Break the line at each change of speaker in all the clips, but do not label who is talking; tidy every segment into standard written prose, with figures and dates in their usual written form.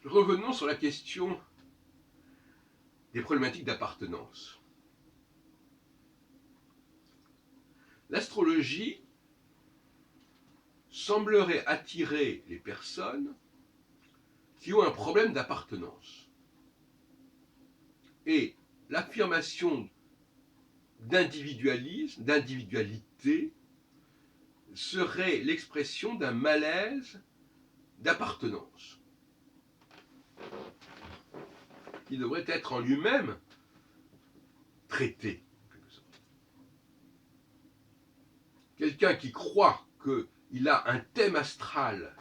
Revenons sur la question des problématiques d'appartenance. L'astrologie semblerait attirer les personnes qui ont un problème d'appartenance. Et l'affirmation d'individualisme, d'individualité, serait l'expression d'un malaise d'appartenance qui devrait être en lui-même traité. Quelqu'un qui croit qu'il a un thème astral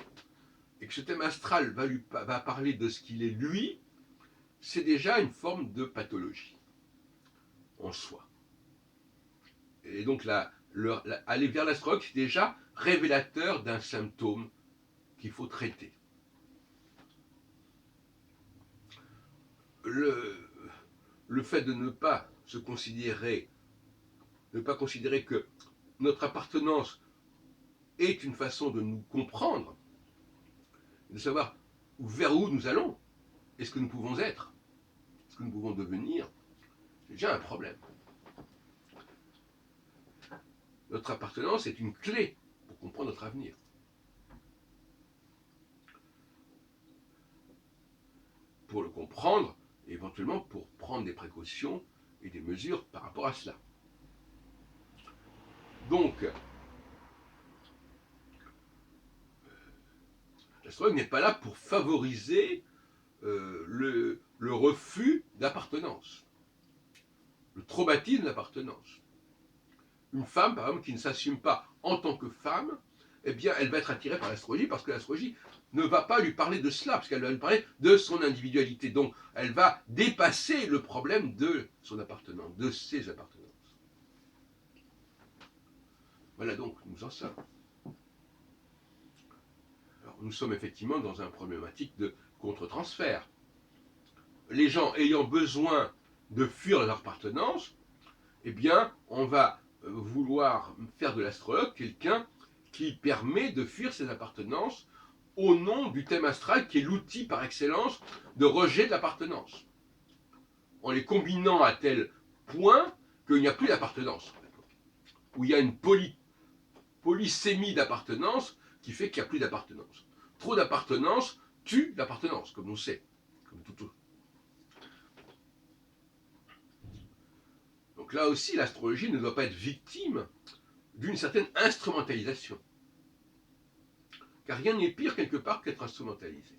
et que ce thème astral va parler de ce qu'il est lui, c'est déjà une forme de pathologie en soi. Et donc aller vers l'astrologue, c'est déjà révélateur d'un symptôme qu'il faut traiter. Le fait de ne pas considérer que notre appartenance est une façon de nous comprendre, de savoir vers où nous allons, et ce que nous pouvons être, ce que nous pouvons devenir, c'est déjà un problème. Notre appartenance est une clé pour comprendre notre avenir. Pour le comprendre, et éventuellement pour prendre des précautions et des mesures par rapport à cela. Donc, l'astrologue n'est pas là pour favoriser le refus d'appartenance, le traumatisme d'appartenance. Une femme, par exemple, qui ne s'assume pas en tant que femme, eh bien, elle va être attirée par l'astrologie parce que l'astrologie ne va pas lui parler de cela, parce qu'elle va lui parler de son individualité. Donc, elle va dépasser le problème de son appartenance, de ses appartenances. Voilà donc, nous en sommes. Alors, nous sommes effectivement dans une problématique de contre-transfert. Les gens ayant besoin de fuir leur appartenance, eh bien, on va vouloir faire de l'astrologue quelqu'un qui permet de fuir ses appartenances au nom du thème astral qui est l'outil par excellence de rejet de l'appartenance. En les combinant à tel point qu'il n'y a plus d'appartenance. Où il y a une polysémie d'appartenance qui fait qu'il n'y a plus d'appartenance. Trop d'appartenance tue l'appartenance, comme on sait. Comme tout. Donc là aussi, l'astrologie ne doit pas être victime d'une certaine instrumentalisation. Car rien n'est pire quelque part qu'être instrumentalisé.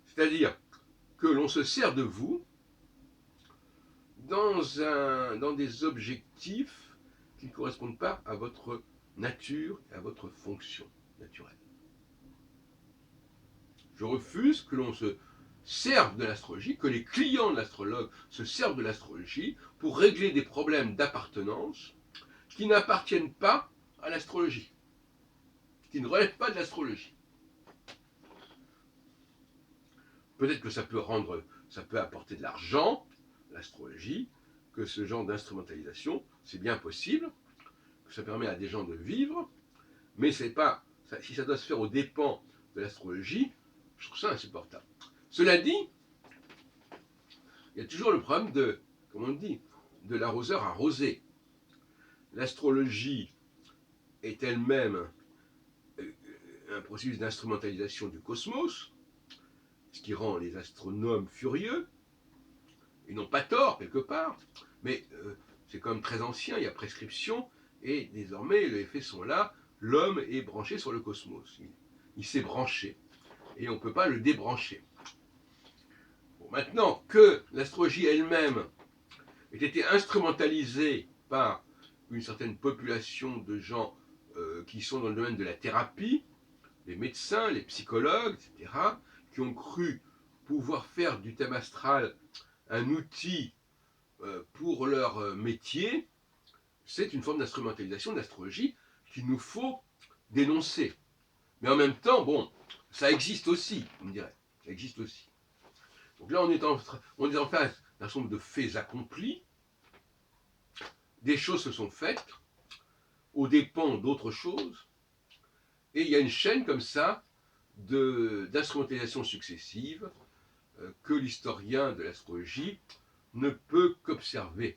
C'est-à-dire que l'on se sert de vous dans des objectifs qui ne correspondent pas à votre nature et à votre fonction naturelle. Je refuse que l'on se serve de l'astrologie, que les clients de l'astrologue se servent de l'astrologie pour régler des problèmes d'appartenance qui n'appartiennent pas à l'astrologie, qui ne relèvent pas de l'astrologie. Peut-être que ça peut apporter de l'argent, l'astrologie, que ce genre d'instrumentalisation, c'est bien possible, que ça permet à des gens de vivre, mais c'est pas, si ça doit se faire aux dépens de l'astrologie, je trouve ça insupportable. Cela dit, il y a toujours le problème de, comme on dit, de l'arroseur arrosé. L'astrologie est elle-même un processus d'instrumentalisation du cosmos, ce qui rend les astronomes furieux. Ils n'ont pas tort quelque part, mais c'est quand même très ancien, il y a prescription, et désormais les faits sont là, l'homme est branché sur le cosmos. Il s'est branché, et on ne peut pas le débrancher. Bon, maintenant que l'astrologie elle-même ait été instrumentalisée par une certaine population de gens qui sont dans le domaine de la thérapie, les médecins, les psychologues, etc., qui ont cru pouvoir faire du thème astral un outil pour leur métier, c'est une forme d'instrumentalisation de l'astrologie qu'il nous faut dénoncer. Mais en même temps, bon, ça existe aussi, on dirait. Ça existe aussi. Donc là, on est en face d'un certain nombre de faits accomplis. Des choses se sont faites aux dépens d'autres choses. Et il y a une chaîne comme ça d'instrumentalisation successive que l'historien de l'astrologie ne peut qu'observer.